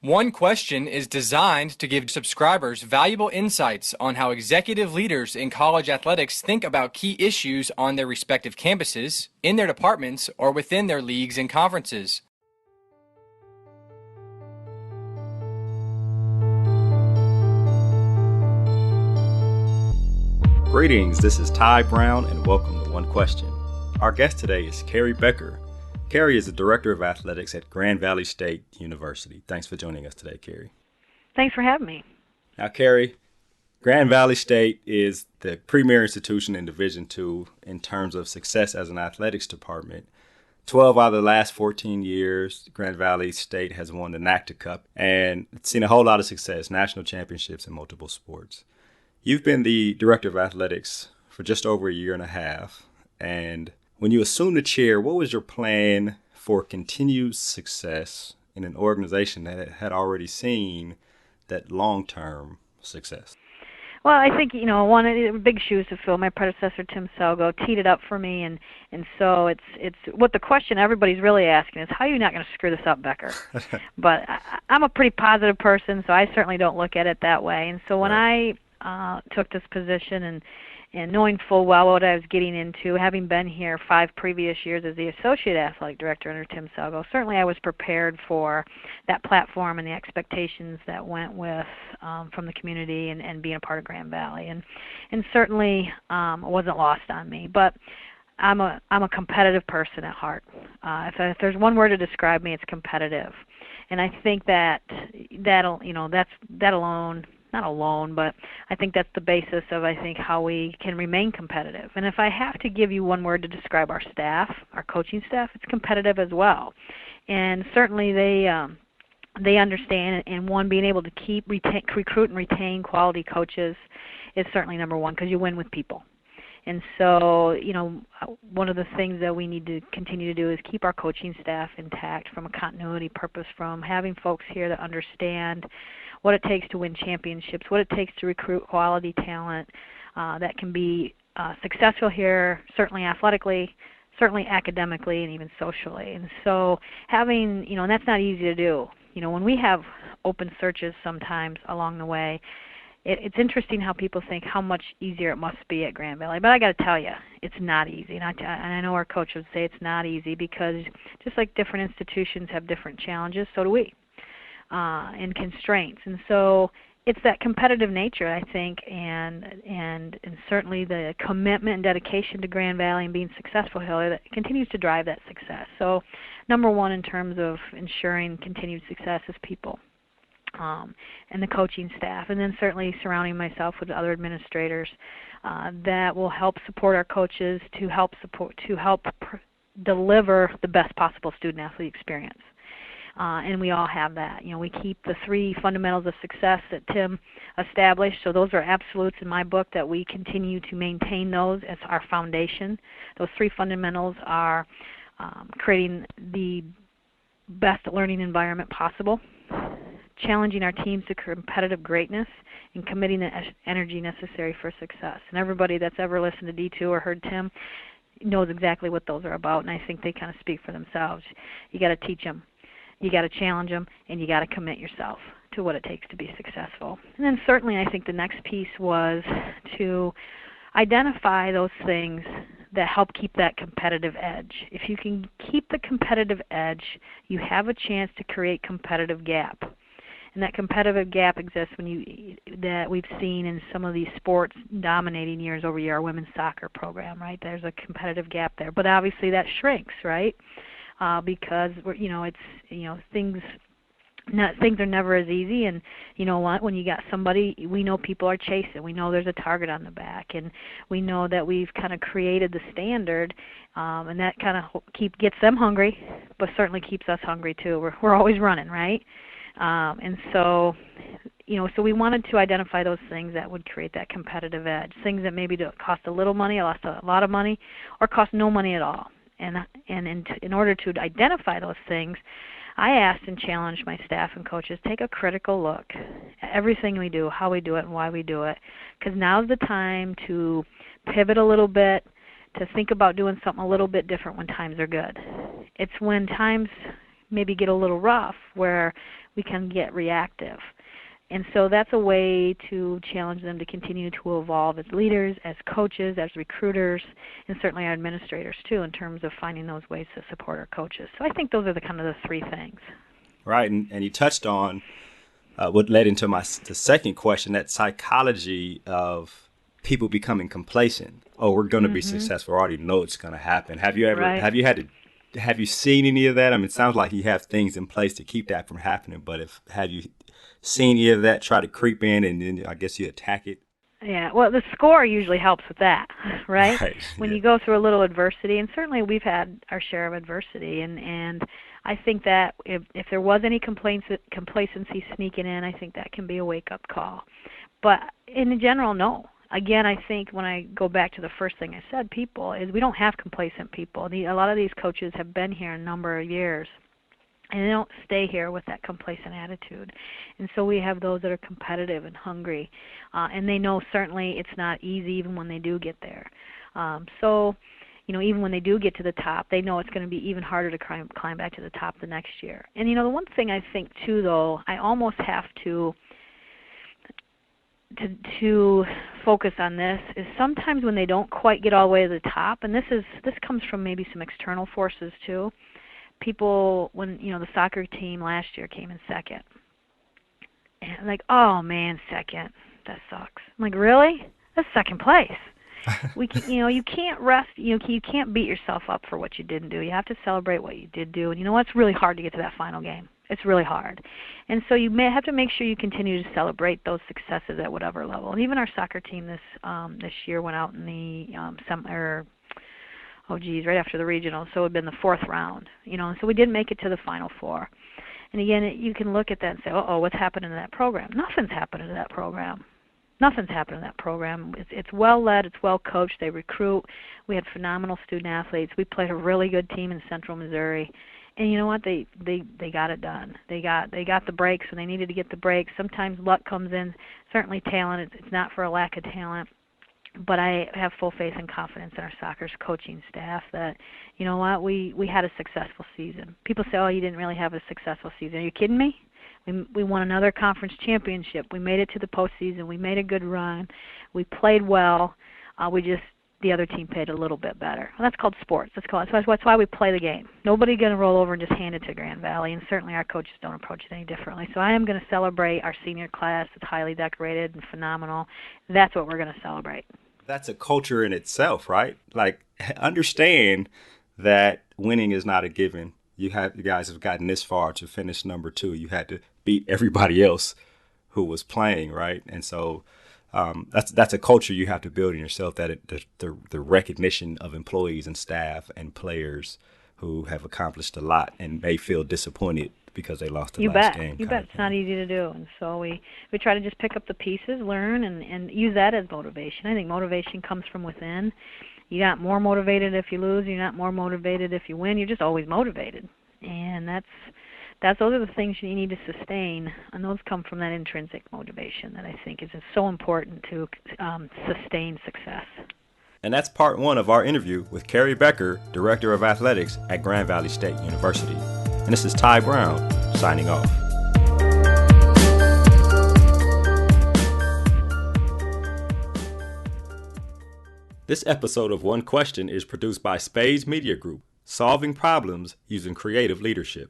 One Question is designed to give subscribers valuable insights on how executive leaders in college athletics think about key issues on their respective campuses, in their departments, or within their leagues and conferences. Greetings, this is Tai Brown and welcome to One Question. Our guest today is Keri Becker. Keri is the Director of Athletics at Grand Valley State University. Thanks for joining us today, Keri. Thanks for having me. Now, Keri, Grand Valley State is the premier institution in Division II in terms of success as an athletics department. 12 out of the last 14 years, Grand Valley State has won the NACDA Cup and it's seen a whole lot of success, national championships in multiple sports. You've been the Director of Athletics for just over a year and a half, and when you assumed the chair, what was your plan for continued success in an organization that had already seen that long-term success? Well, I think, one of the big shoes to fill. My predecessor, Tim Selgo, teed it up for me, and so it's what the question everybody's really asking is, how are you not going to screw this up, Becker? But I'm a pretty positive person, so I certainly don't look at it that way. And so when I took this position and knowing full well what I was getting into, having been here 5 previous years as the Associate Athletic Director under Tim Selgo, certainly I was prepared for that platform and the expectations that went with from the community and being a part of Grand Valley. And certainly it wasn't lost on me. But I'm a competitive person at heart. If there's one word to describe me, it's competitive. And I think that that alone, not alone, but I think that's the basis of, how we can remain competitive. And if I have to give you one word to describe our staff, our coaching staff, it's competitive as well. And certainly they understand, and being able to recruit and retain quality coaches is certainly number one, because you win with people. And so, one of the things that we need to continue to do is keep our coaching staff intact from a continuity purpose, from having folks here that understand what it takes to win championships, what it takes to recruit quality talent that can be successful here, certainly athletically, certainly academically, and even socially. And so having, and that's not easy to do. When we have open searches sometimes along the way, it's interesting how people think how much easier it must be at Grand Valley. But I got to tell you, it's not easy. And I know our coach would say it's not easy, because just like different institutions have different challenges, so do we, and constraints. And so it's that competitive nature, I think, and certainly the commitment and dedication to Grand Valley and being successful here that continues to drive that success. So number one in terms of ensuring continued success is people. And the coaching staff, and then certainly surrounding myself with other administrators that will help support our coaches to help deliver the best possible student-athlete experience. And we all have that. We keep the 3 fundamentals of success that Tim established, so those are absolutes in my book, that we continue to maintain those as our foundation. Those 3 fundamentals are creating the best learning environment possible, challenging our teams to competitive greatness, and committing the energy necessary for success. And everybody that's ever listened to D2 or heard Tim knows exactly what those are about, and I think they kind of speak for themselves. You got to teach them, you got to challenge them, and you got to commit yourself to what it takes to be successful. And then certainly I think the next piece was to identify those things that help keep that competitive edge. If you can keep the competitive edge, you have a chance to create competitive gap. And that competitive gap exists that we've seen in some of these sports dominating years over year, our women's soccer program, right? There's a competitive gap there, but obviously that shrinks, right? Because things are never as easy, and you know what? When you got somebody, we know people are chasing. We know there's a target on the back, and we know that we've kind of created the standard, and that kind of gets them hungry, but certainly keeps us hungry too. We're always running, right? And so we wanted to identify those things that would create that competitive edge, things that maybe cost a little money, cost a lot of money, or cost no money at all. And in order to identify those things, I asked and challenged my staff and coaches, take a critical look at everything we do, how we do it, and why we do it, because now's the time to pivot a little bit, to think about doing something a little bit different when times are good. It's when times maybe get a little rough where we can get reactive. And so that's a way to challenge them to continue to evolve as leaders, as coaches, as recruiters, and certainly our administrators too, in terms of finding those ways to support our coaches. So I think those are the kind of the three things. Right, and you touched on what led into the second question, that psychology of people becoming complacent. Oh, we're going to be successful. I already know it's going to happen. Have you seen any of that? I mean, it sounds like you have things in place to keep that from happening, but have you seen any of that try to creep in and then I guess you attack it? Yeah, well, the score usually helps with that, right? When you go through a little adversity, and certainly we've had our share of adversity, and I think that if there was any complacency sneaking in, I think that can be a wake-up call. But in general, no. Again, I think when I go back to the first thing I said, people, is we don't have complacent people. A lot of these coaches have been here a number of years, and they don't stay here with that complacent attitude. And so we have those that are competitive and hungry, and they know certainly it's not easy even when they do get there. So, even when they do get to the top, they know it's going to be even harder to climb back to the top the next year. And, the one thing I think, too, though, I almost have to focus on this is sometimes when they don't quite get all the way to the top, and this comes from maybe some external forces, too. People, when the soccer team last year came in second, and like, oh man, second, that sucks. I'm like, really? That's second place. You can't rest. You can't beat yourself up for what you didn't do. You have to celebrate what you did do. And it's really hard to get to that final game. It's really hard, and so you may have to make sure you continue to celebrate those successes at whatever level. And even our soccer team this year went out in the right after the regional, so it would have been the fourth round, and so we didn't make it to the Final Four. And again, you can look at that and say, what's happening to that program? Nothing's happening to that program. Nothing's happening to that program. It's well led, it's well coached, they recruit. We had phenomenal student athletes. We played a really good team in Central Missouri. And you know what? They got it done. They got the breaks when they needed to get the breaks. Sometimes luck comes in, certainly talent. It's not for a lack of talent. But I have full faith and confidence in our soccer coaching staff that, we had a successful season. People say, you didn't really have a successful season. Are you kidding me? We won another conference championship. We made it to the postseason. We made a good run. We played well. The other team played a little bit better. Well, that's called sports. That's why we play the game. Nobody's going to roll over and just hand it to Grand Valley, and certainly our coaches don't approach it any differently. So I am going to celebrate our senior class. It's highly decorated and phenomenal. That's what we're going to celebrate. That's a culture in itself, right? Like, understand that winning is not a given. You guys have gotten this far to finish number 2. You had to beat everybody else who was playing, right? And so that's a culture you have to build in yourself, that the recognition of employees and staff and players who have accomplished a lot and may feel disappointed because they lost the last game. You bet. It's not easy to do. And so we try to just pick up the pieces, learn, and use that as motivation. I think motivation comes from within. You're not more motivated if you lose. You're not more motivated if you win. You're just always motivated. And those are the things you need to sustain, and those come from that intrinsic motivation that I think is so important to sustain success. And that's part 1 of our interview with Keri Becker, Director of Athletics at Grand Valley State University. And this is Tai Brown signing off. This episode of One Question is produced by Spades Media Group, solving problems using creative leadership.